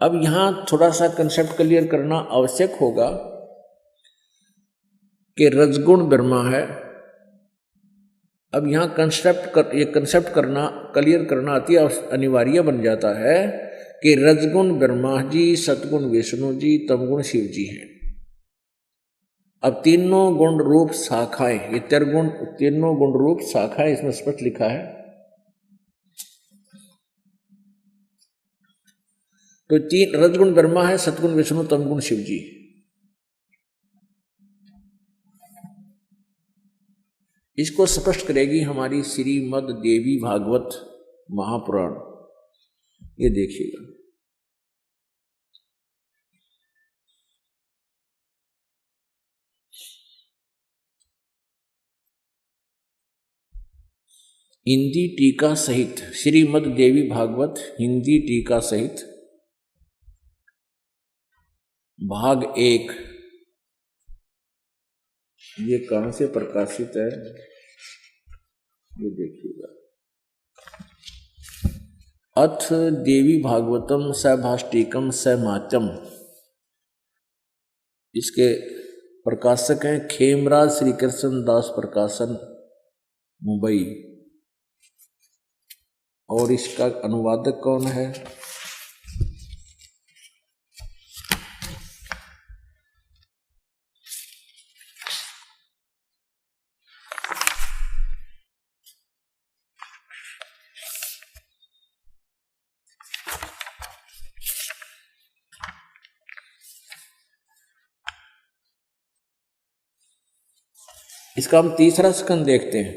अब यहाँ थोड़ा सा कंसेप्ट क्लियर करना आवश्यक होगा कि रजगुण ब्रह्मा है। अब यहाँ ये कंसेप्ट करना क्लियर करना अति अनिवार्य बन जाता है कि रजगुण ब्रह्मा जी, सतगुण विष्णु जी, तमगुण शिव जी हैं। अब तीनों गुण रूप शाखाएं, ये तीनों गुण रूप शाखाएं इसमें स्पष्ट लिखा है। तो तीन रजगुण ब्रह्मा है, सतगुण विष्णु, तमगुण शिव जी। इसको स्पष्ट करेगी हमारी श्रीमद् देवी भागवत महापुराण। ये देखिएगा, हिंदी टीका सहित श्रीमद् देवी भागवत हिंदी टीका सहित भाग 1। ये कहां से प्रकाशित है ये देखिएगा। अथ देवी भागवतम सभाष्टिकम समाचम, इसके प्रकाशक हैं खेमराज श्री कृष्ण दास प्रकाशन मुंबई। और इसका अनुवादक कौन है? इसका हम तीसरा स्कंद देखते हैं।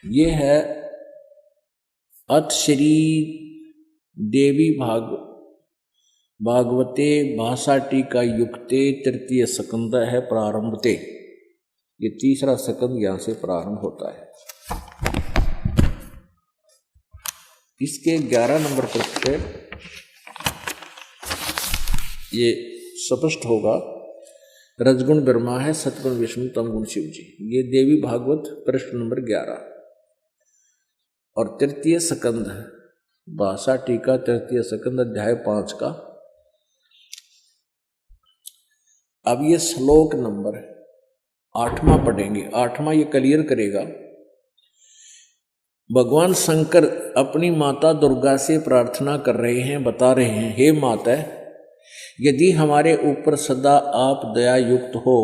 ये है अथ श्री देवी भागवते भाषा टीका युक्ते तृतीय स्कंद है प्रारंभते। ये तीसरा स्कंद यहां से प्रारंभ होता है। इसके 11 नंबर पर से ये स्पष्ट होगा, रजगुण ब्रह्मा है, सतगुण विष्णु, तमगुण शिव जी। ये देवी भागवत पृष्ठ नंबर 11 और तृतीय स्कंद है भाषा टीका, तृतीय स्कंद अध्याय 5 का। अब ये श्लोक नंबर 8वां पढ़ेंगे। 8वां ये क्लियर करेगा। भगवान शंकर अपनी माता दुर्गा से प्रार्थना कर रहे हैं, बता रहे हैं, हे माता, यदि हमारे ऊपर सदा आप दया युक्त हो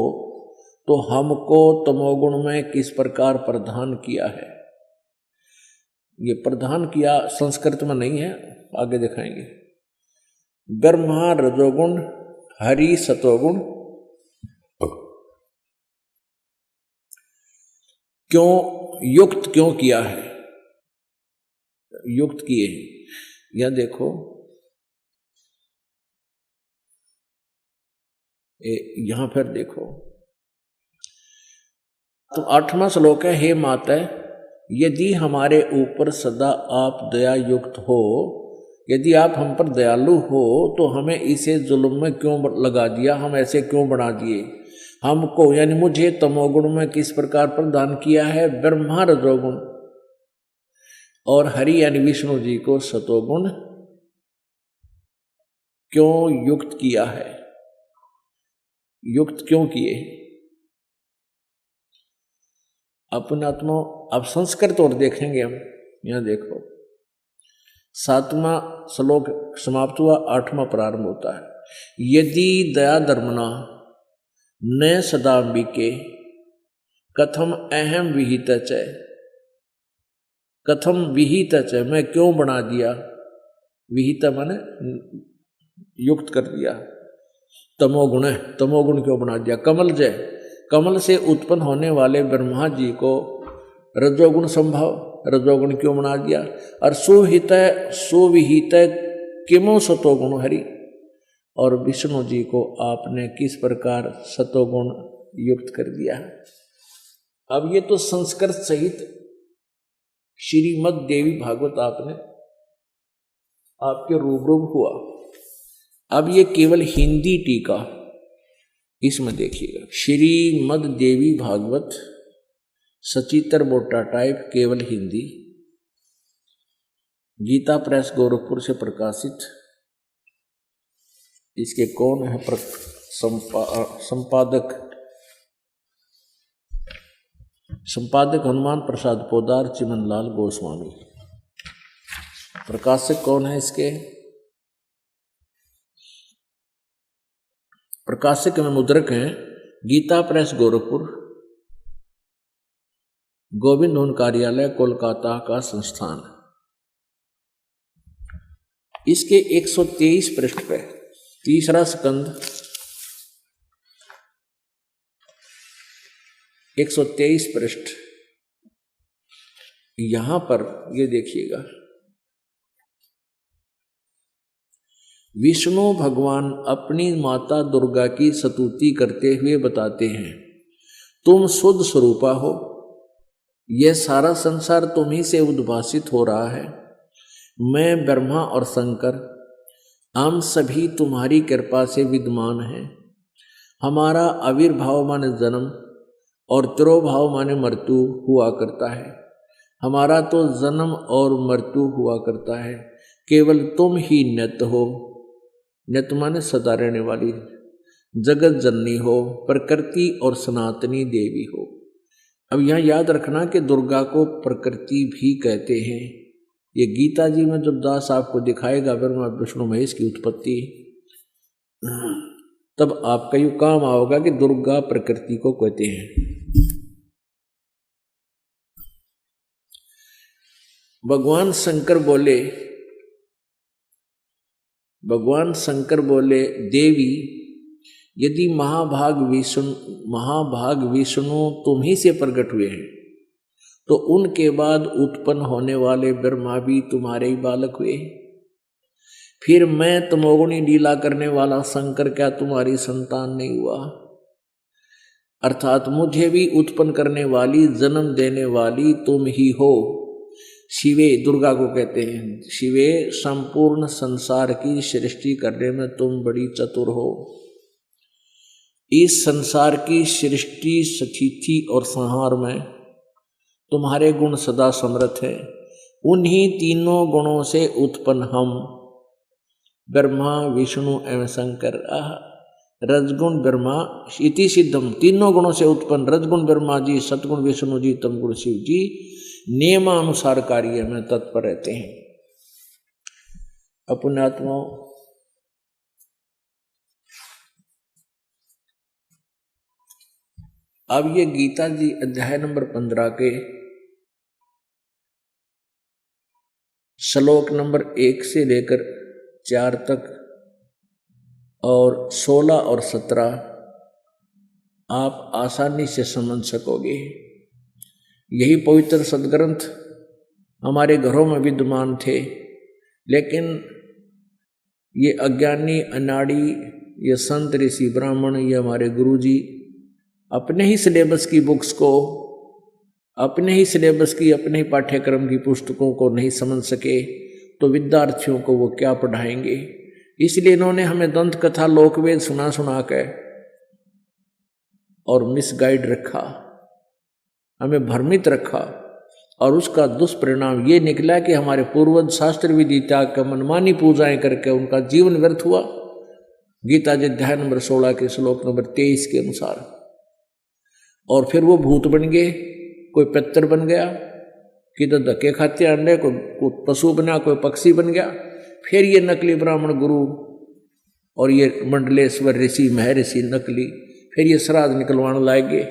तो हमको तमोगुण में किस प्रकार प्रदान किया है। ये प्रदान किया संस्कृत में नहीं है, आगे दिखाएंगे। ब्रह्मा रजोगुण, हरि सतोगुण क्यों युक्त क्यों किया है, युक्त किए हैं। यह देखो, यहां फिर देखो, तो 8वां श्लोक है, हे माता, यदि हमारे ऊपर सदा आप दया युक्त हो, यदि आप हम पर दयालु हो तो हमें इसे जुल्म में क्यों लगा दिया, हम ऐसे क्यों बना दिए। हमको यानी मुझे तमोगुण में किस प्रकार प्रदान किया है, ब्रह्मा रजोगुण, और हरि यानी विष्णु जी को सतोगुण क्यों युक्त किया है, युक्त क्यों किए। अपने आत्मा अब संस्कृत और देखेंगे हम। यहां देखो, 7वां श्लोक समाप्त हुआ, 8वां प्रारंभ होता है। यदि दया धर्मना न सदाम्बिके कथम अहम विहित च, कथम विहित च, मैं क्यों बना दिया, विहित माने युक्त कर दिया, तमोगुण है, तमोगुण क्यों बना दिया। कमल जय, कमल से उत्पन्न होने वाले ब्रह्मा जी को रजोगुण संभव, रजोगुण क्यों बना दिया। और सुहित सुविहित किमो सतोगुण हरि, और विष्णु जी को आपने किस प्रकार सतोगुण युक्त कर दिया। अब ये तो संस्कृत सहित श्रीमद् देवी भागवत आपने आपके रूबरू हुआ। अब ये केवल हिंदी टीका, इसमें देखिएगा, श्रीमद् देवी भागवत सचित्र मोटा टाइप केवल हिंदी। गीता प्रेस गोरखपुर से प्रकाशित। इसके कौन है संपादक? संपादक हनुमान प्रसाद पोदार, चिमनलाल गोस्वामी। प्रकाशक कौन है इसके? प्रकाशक में मुद्रक हैं गीता प्रेस गोरखपुर, गोविंद धुन कार्यालय कोलकाता का संस्थान। इसके 123 पृष्ठ पे तीसरा स्कंद 123 पृष्ठ, यहां पर ये देखिएगा, विष्णु भगवान अपनी माता दुर्गा की स्तुति करते हुए बताते हैं, तुम शुद्ध स्वरूपा हो, यह सारा संसार तुम ही से उद्भासित हो रहा है। मैं ब्रह्मा और शंकर हम सभी तुम्हारी कृपा से विद्यमान हैं। हमारा आविर्भाव माने जन्म और तिरोभाव माने मृत्यु हुआ करता है। हमारा तो जन्म और मृत्यु हुआ करता है, केवल तुम ही नित्य हो। नित्य माने सदा रहने वाली, जगत जननी हो, प्रकृति और सनातनी देवी हो। अब यहाँ याद रखना कि दुर्गा को प्रकृति भी कहते हैं। ये गीता जी में जब दास आपको दिखाएगा ब्रह्मा विष्णु महेश की उत्पत्ति, तब आपका यूँ काम आओगा कि दुर्गा प्रकृति को कहते हैं। भगवान शंकर बोले देवी, यदि महाभाग विष्णु तुम ही से प्रकट हुए हैं, तो उनके बाद उत्पन्न होने वाले ब्रह्मा भी तुम्हारे ही बालक हुए। फिर मैं तमोगुणी लीला करने वाला शंकर क्या तुम्हारी संतान नहीं हुआ? अर्थात मुझे भी उत्पन्न करने वाली, जन्म देने वाली तुम ही हो। शिवे, दुर्गा को कहते हैं, शिवे संपूर्ण संसार की सृष्टि करने में तुम बड़ी चतुर हो। इस संसार की सृष्टि, स्थिति और संहार में तुम्हारे गुण सदा समर्थ है। उन्हीं तीनों गुणों से उत्पन्न हम ब्रह्मा विष्णु एवं शंकर। रजगुण ब्रह्मा इति सिद्धम, तीनों गुणों से उत्पन्न रजगुण ब्रह्मा जी, सतगुण विष्णु जी, तमगुण शिव जी नियमानुसार कार्य में तत्पर रहते हैं। पुण्यात्माओं, अब ये गीता जी अध्याय नंबर 15 के श्लोक नंबर 1 से लेकर 4 तक और 16 और 17 आप आसानी से समझ सकोगे। यही पवित्र सदग्रंथ हमारे घरों में विद्यमान थे, लेकिन ये अज्ञानी अनाड़ी, ये संत ऋषि ब्राह्मण, ये हमारे गुरुजी अपने ही सिलेबस की बुक्स को, अपने ही सिलेबस की, अपने ही पाठ्यक्रम की पुस्तकों को नहीं समझ सके तो विद्यार्थियों को वो क्या पढ़ाएंगे। इसलिए इन्होंने हमें दंत कथा लोकवेद सुना के और मिसगाइड रखा, हमें भ्रमित रखा, और उसका दुष्परिणाम ये निकला कि हमारे पूर्वज शास्त्र विधि त्याग कर मनमानी पूजाएं करके उनका जीवन व्यर्थ हुआ। गीता जी अध्याय नंबर 16 के श्लोक नंबर 23 के अनुसार। और फिर वो भूत बन गए, कोई पितर बन गया, किधर धक्के खाते अंडे, कोई पशु बना, कोई पक्षी बन गया। फिर ये नकली ब्राह्मण गुरु और ये मंडलेश्वर ऋषि महर्षि नकली, फिर ये श्राद्ध निकलवाने लाएंगे।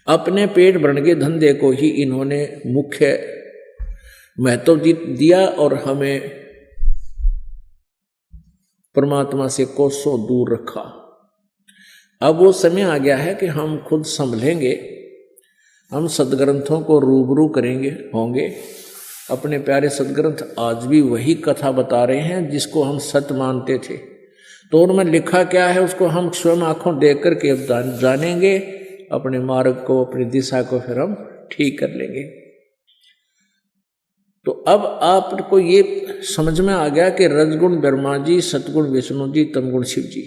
अपने पेट भरने के धंधे को ही इन्होंने मुख्य महत्व दिया और हमें परमात्मा से कोसों दूर रखा। अब वो समय आ गया है कि हम खुद संभलेंगे, हम सदग्रंथों को रूबरू होंगे। अपने प्यारे सदग्रंथ आज भी वही कथा बता रहे हैं जिसको हम सत्य मानते थे, तो उनमें लिखा क्या है उसको हम स्वयं आंखों देख करके अब जानेंगे, अपने मार्ग को, अपनी दिशा को फिर हम ठीक कर लेंगे। तो अब आपको ये समझ में आ गया कि रजगुण ब्रह्मा जी, सतगुण विष्णु जी, तमगुण शिव जी,